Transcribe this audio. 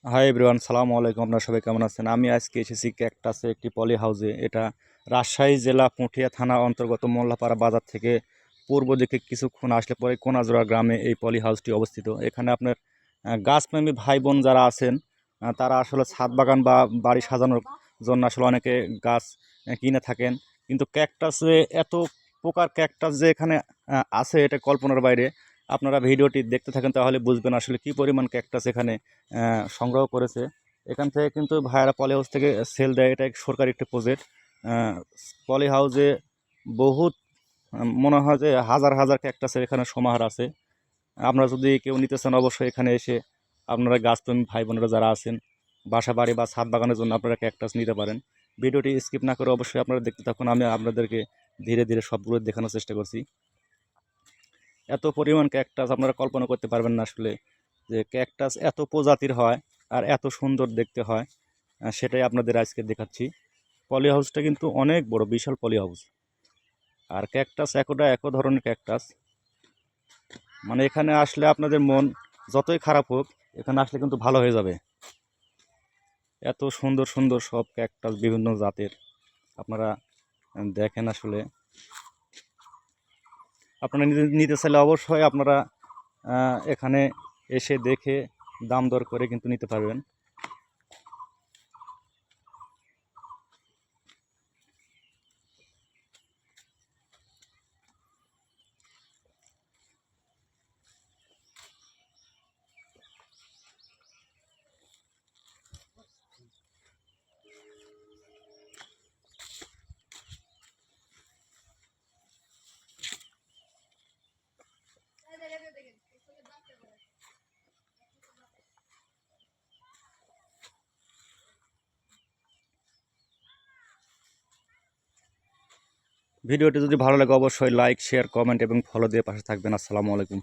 Hi everyone, সালামু আলাইকুম। আপনারা সবাই কেমন আছেন? আমি আজকে এসেছি ক্যাকটাসে একটি পলি হাউসে। এটা রাজশাহী জেলা পুঠিয়া থানা অন্তর্গত মোল্লাপাড়া বাজার থেকে পূর্ব দিকে কিছুক্ষণ আসলে পরে কোনাজোড়া গ্রামে এই পলি হাউসটি অবস্থিত। এখানে আপনার গাছপ্রেমী ভাই বোন যারা আছেন তারা আসলে ছাদ বাগান বা বাড়ি সাজানোর জন্য আসলে অনেকে গাছ কিনে থাকেন। কিন্তু ক্যাকটাসে এত প্রকার ক্যাকটাস যে এখানে আছে এটা কল্পনার বাইরে। আপনারা ভিডিওটি দেখতে থাকেন তাহলে বুঝবেন আসলে কি পরিমাণ ক্যাকটাস এখানে সংগ্রহ করেছে। এখান থেকে কিন্তু ভাইয়ারা পলি হাউস থেকে সেল দেয়। এটা এক সরকারি একটি প্রজেক্ট। পলি হাউসে বহুত মনে হয় যে হাজার হাজার ক্যাকটাসের এখানে সমাহার আছে। আপনারা যদি কেউ নিতে চান অবশ্যই এখানে এসে আপনারা গাছপ্রেমী ভাই বোনেরা যারা আছেন বাসা বাড়ি বা ছাদ বাগানের জন্য আপনারা ক্যাকটাস নিতে পারেন। ভিডিওটি স্কিপ না করে অবশ্যই আপনারা দেখতে থাকুন। আমি আপনাদেরকে ধীরে ধীরে সবগুলো দেখানোর চেষ্টা করছি। এত পরিমাণ ক্যাকটাস আপনারা কল্পনা করতে পারবেন না আসলে যে ক্যাকটাস এত প্রজাতির হয় আর এত সুন্দর দেখতে হয়। সেটাই আপনাদের আজকে দেখাচ্ছি। পলি হাউসটা কিন্তু অনেক বড়, বিশাল পলি হাউস। আর ক্যাকটাস একো ধরনের ক্যাকটাস, মানে এখানে আসলে আপনাদের মন যতই খারাপ হোক এখানে আসলে কিন্তু ভালো হয়ে যাবে। এত সুন্দর সুন্দর সব ক্যাকটাস বিভিন্ন জাতের আপনারা দেখেন। আসলে আপনারা নিতে চাইলে অবশ্যই আপনারা এখানে এসে দেখে দাম দর করে কিন্তু নিতে পারবেন। ভিডিওটি যদি ভালো লাগে অবশ্যই লাইক, শেয়ার, কমেন্ট এবং ফলো দিয়ে পাশে থাকবেন। আসসালামু আলাইকুম।